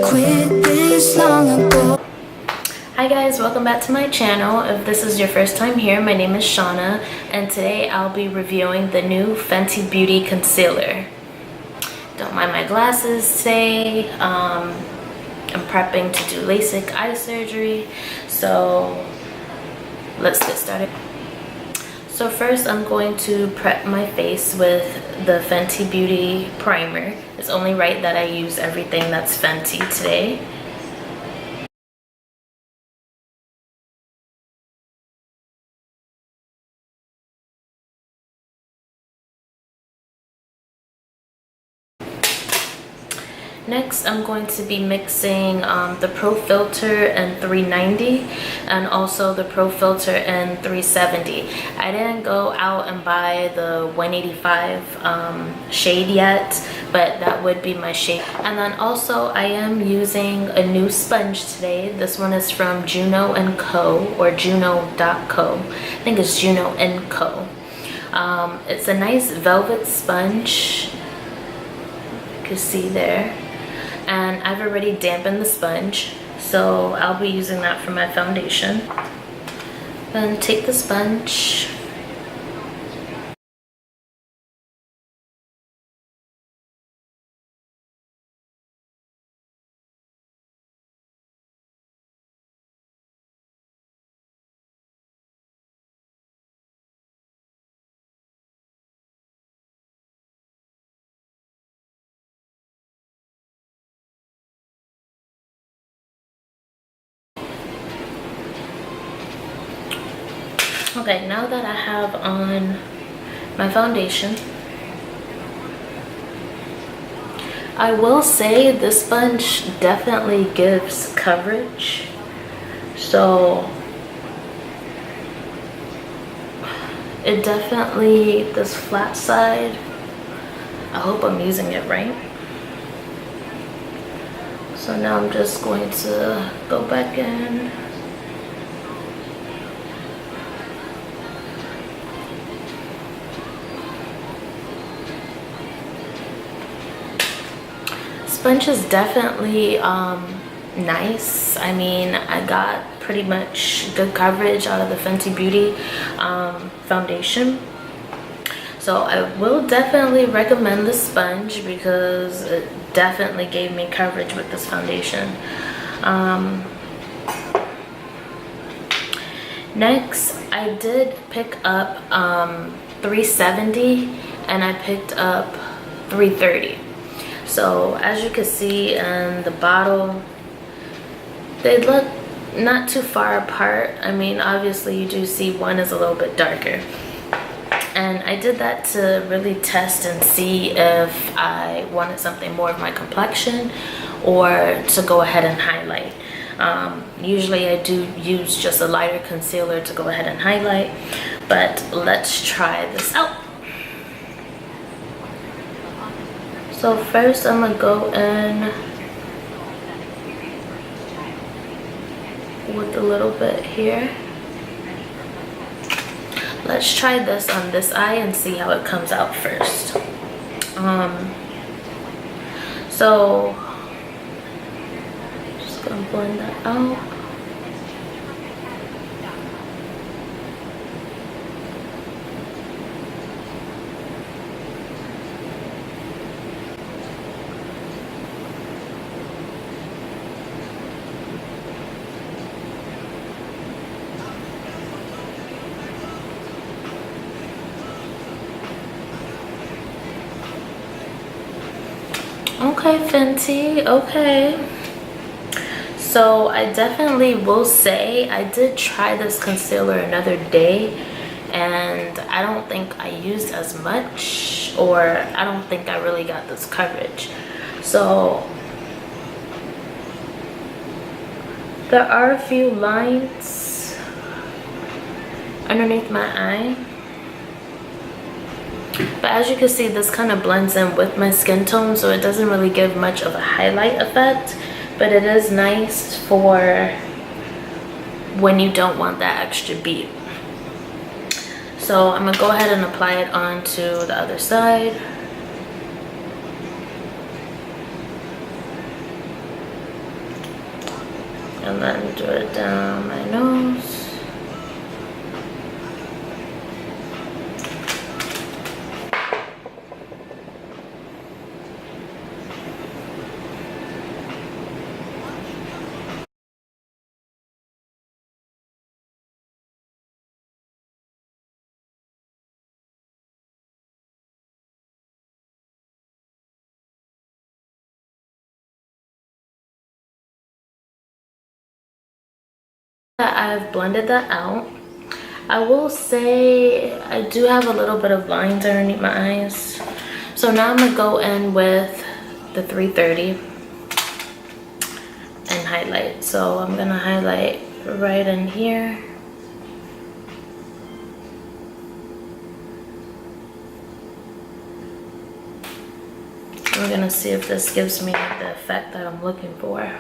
quit this long ago. Hi guys, welcome back to my channel. If this is your first time here, my name is Shauna, and today I'll be reviewing the new Fenty Beauty Concealer. Don't mind my glasses today. I'm prepping to do LASIK eye surgery, so let's get started. So first I'm going to prep my face with the Fenty Beauty primer. It's only right that I use everything that's Fenty today. Next, I'm going to be mixing the Pro Filtr in 390 and also the Pro Filtr in 370. I didn't go out and buy the 185 shade yet, but that would be my shade. And then also I am using a new sponge today. This one is from Juno & Co. or Juno.co. I think it's Juno & Co. It's a nice velvet sponge. You can see there. And I've already dampened the sponge, so I'll be using that for my foundation. Then take the sponge. Okay, now that I have on my foundation, I will say this sponge definitely gives coverage. So it definitely, this flat side, I hope I'm using it right. So now I'm just going to go back in. Sponge is definitely nice. I mean, I got pretty much good coverage out of the Fenty Beauty foundation. So I will definitely recommend the sponge because it definitely gave me coverage with this foundation. Next, I did pick up 370 and I picked up 330. So as you can see in the bottle, they look not too far apart. I mean, obviously you do see one is a little bit darker. And I did that to really test and see if I wanted something more of my complexion or to go ahead and highlight. Usually I do use just a lighter concealer to go ahead and highlight, but let's try this out. So first I'm gonna go in with a little bit here. Let's try this on this eye and see how it comes out first. So just gonna blend that out. Okay, Fenty, okay. So I definitely will say I did try this concealer another day and I don't think I used as much, or I don't think I really got this coverage. So there are a few lines underneath my eye. But as you can see, this kind of blends in with my skin tone, so it doesn't really give much of a highlight effect, but it is nice for when you don't want that extra beat. So I'm gonna go ahead and apply it onto the other side. And then do it down my nose. I've blended that out. I will say I do have a little bit of lines underneath my eyes. So now I'm gonna go in with the 330 and highlight. So I'm gonna highlight right in here. I'm gonna see if this gives me the effect that I'm looking for.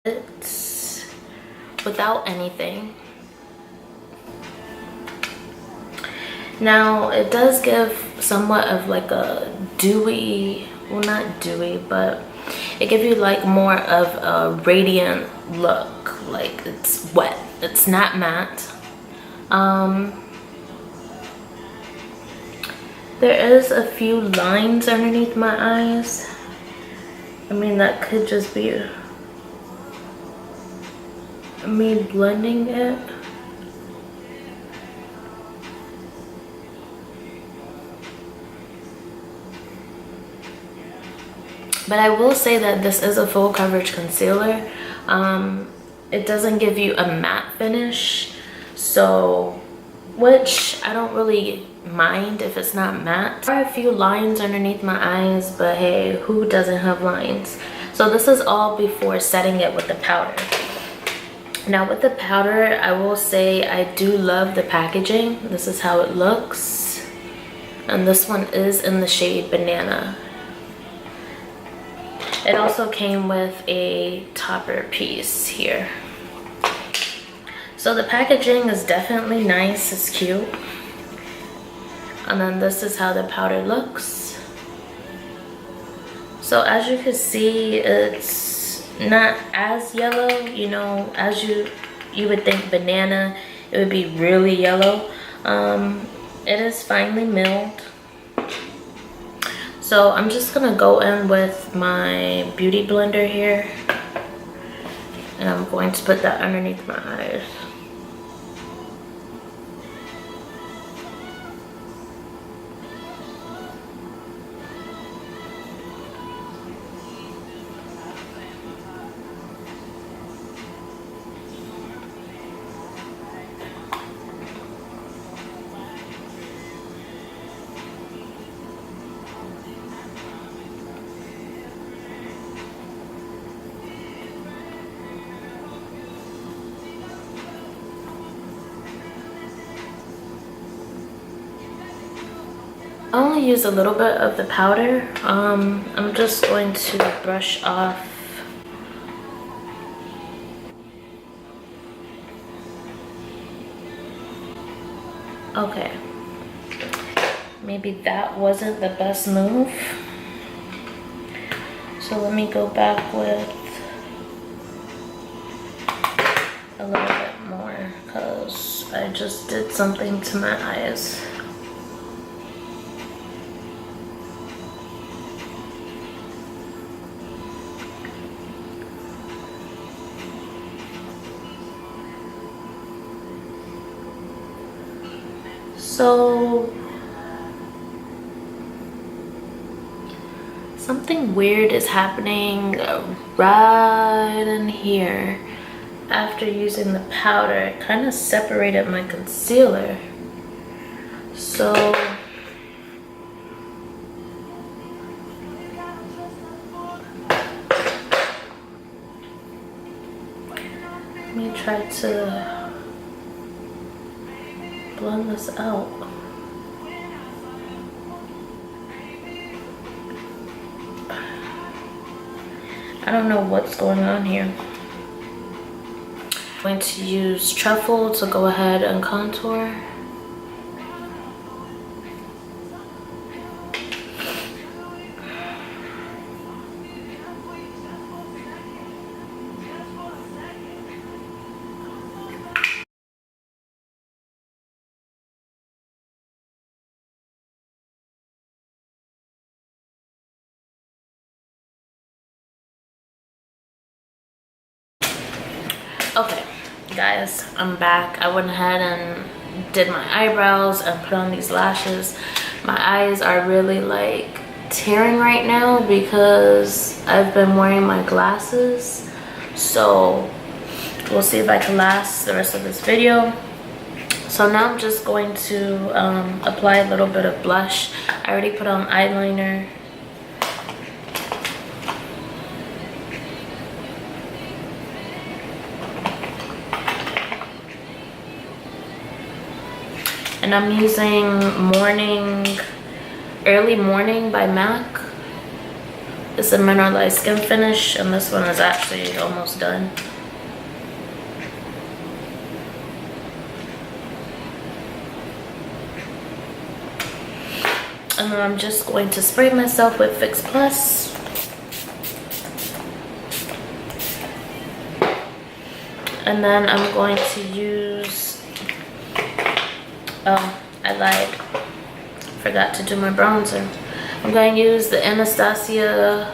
It's without anything. Now it does give somewhat of like a dewy, well not dewy, but it gives you like more of a radiant look. Like it's wet, it's not matte. There is a few lines underneath my eyes. I mean, that could just be me blending it. But I will say that this is a full coverage concealer. It doesn't give you a matte finish, so, which I don't really mind if it's not matte. There are a few lines underneath my eyes, but hey, who doesn't have lines? So this is all before setting it with the powder. Now with the powder, I will say I do love the packaging. This is how it looks. And this one is in the shade Banana. It also came with a topper piece here. So the packaging is definitely nice, it's cute. And then this is how the powder looks. So as you can see, it's not as yellow, you know, as you would think Banana, it would be really yellow. It is finely milled. So I'm just gonna go in with my beauty blender here, and I'm going to put that underneath my eyes. I only use a little bit of the powder. I'm just going to brush off. Okay. Maybe that wasn't the best move. So let me go back with a little bit more because I just did something to my eyes. So something weird is happening right in here. After using the powder, it kind of separated my concealer. So me try to blend this out. I don't know what's going on here. I'm going to use Truffle to go ahead and contour. Okay, guys, I'm back. I went ahead and did my eyebrows and put on these lashes. My eyes are really like tearing right now because I've been wearing my glasses. So we'll see if I can last the rest of this video. So now I'm just going to apply a little bit of blush. I already put on eyeliner. And I'm using Early Morning by MAC. It's a mineralized skin finish, and this one is actually almost done. And then I'm just going to spray myself with Fix Plus. And then I'm going to use, oh, I lied. Forgot to do my bronzer. I'm going to use the Anastasia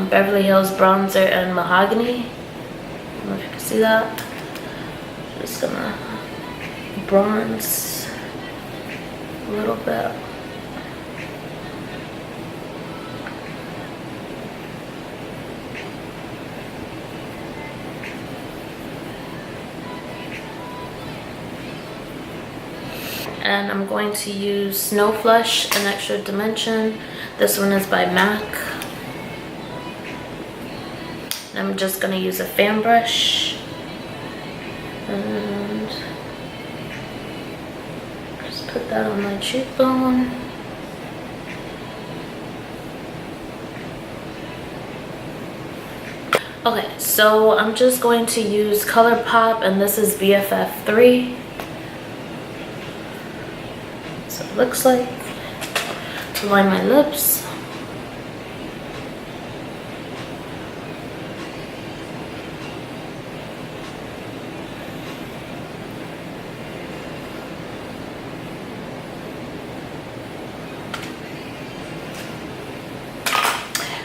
Beverly Hills Bronzer and Mahogany. I don't know if you can see that. Just gonna bronze a little bit. And I'm going to use Snow Flush and Extra Dimension. This one is by MAC. And I'm just going to use a fan brush. And just put that on my cheekbone. Okay, so I'm just going to use ColourPop, and this is BFF3. So it looks like. To line my lips.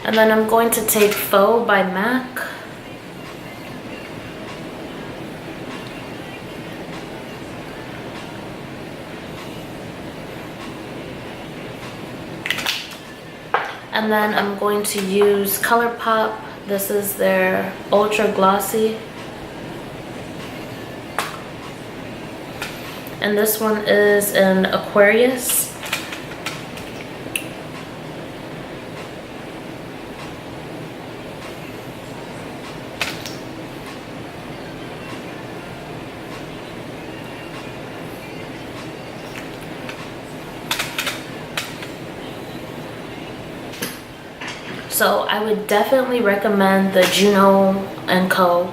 And then I'm going to take Faux by MAC. And then I'm going to use ColourPop. This is their Ultra Glossy. And this one is in Aquarius. So I would definitely recommend the Juno & Co.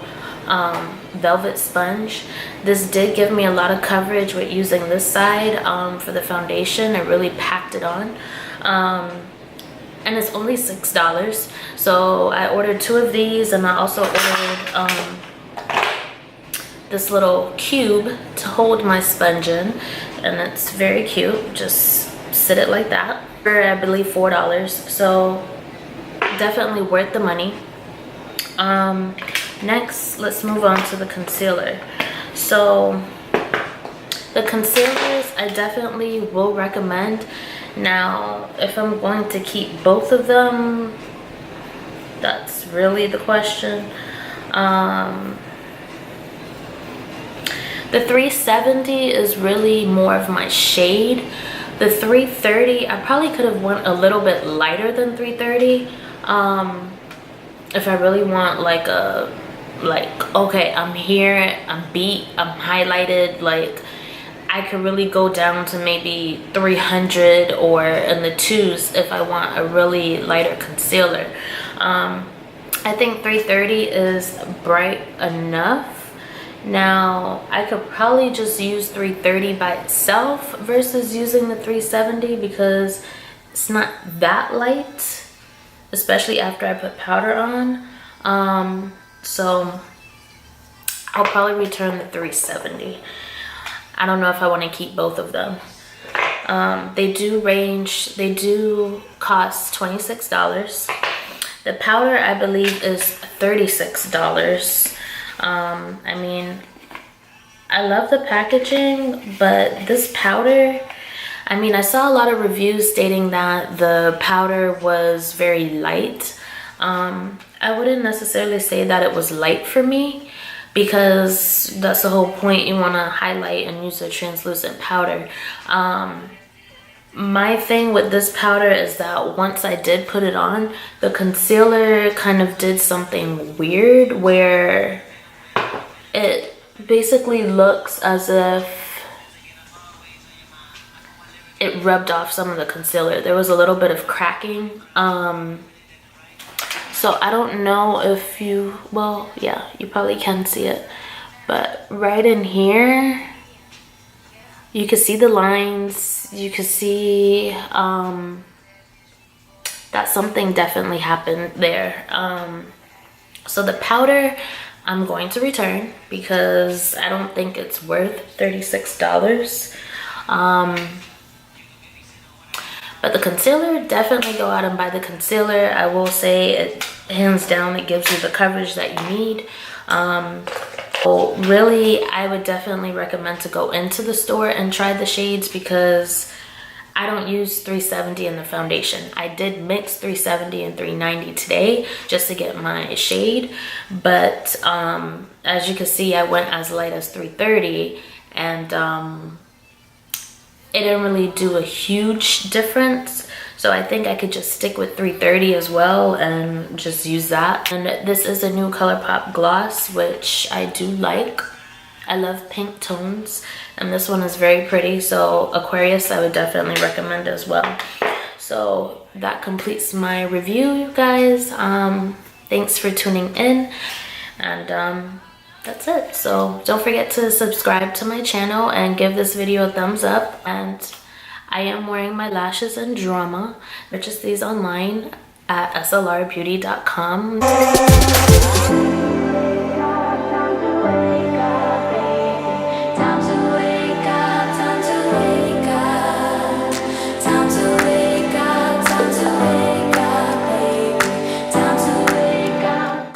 Velvet Sponge. This did give me a lot of coverage with using this side for the foundation. It really packed it on. And it's only $6. So I ordered 2 of these, and I also ordered this little cube to hold my sponge in. And it's very cute. Just sit it like that. For I believe $4. So definitely worth the money. Next, let's move on to the concealer. So the concealers I definitely will recommend. Now if I'm going to keep both of them, that's really the question. The 370 is really more of my shade. The 330, I probably could have went a little bit lighter than 330. If I really want like a like, okay, I'm here, I'm beat, I'm highlighted. Like, I could really go down to maybe 300 or in the 2s if I want a really lighter concealer. I think 330 is bright enough. Now, I could probably just use 330 by itself versus using the 370 because it's not that light, especially after I put powder on. So I'll probably return the 370. I don't know if I want to keep both of them. They do cost $26. The powder, I believe, is $36. I mean, I love the packaging, but this powder, I mean, I saw a lot of reviews stating that the powder was very light. I wouldn't necessarily say that it was light for me, because that's the whole point. You want to highlight and use a translucent powder. My thing with this powder is that once I did put it on, the concealer kind of did something weird where it basically looks as if it rubbed off some of the concealer. There was a little bit of cracking. So I don't know if you, well, yeah, you probably can see it, but right in here, you can see the lines. You can see that something definitely happened there. So the powder, I'm going to return because I don't think it's worth $36. But the concealer, definitely go out and buy the concealer. I will say it, hands down, it gives you the coverage that you need. So really, I would definitely recommend to go into the store and try the shades because I don't use 370 in the foundation. I did mix 370 and 390 today just to get my shade. But as you can see, I went as light as 330 and it didn't really do a huge difference. So I think I could just stick with 330 as well and just use that. And this is a new ColourPop gloss, which I do like. I love pink tones, and this one is very pretty. So Aquarius, I would definitely recommend as well. So that completes my review, you guys. Thanks for tuning in, and that's it. So don't forget to subscribe to my channel and give this video a thumbs up. And I am wearing my lashes in Drama. Purchase these online at slrbeauty.com.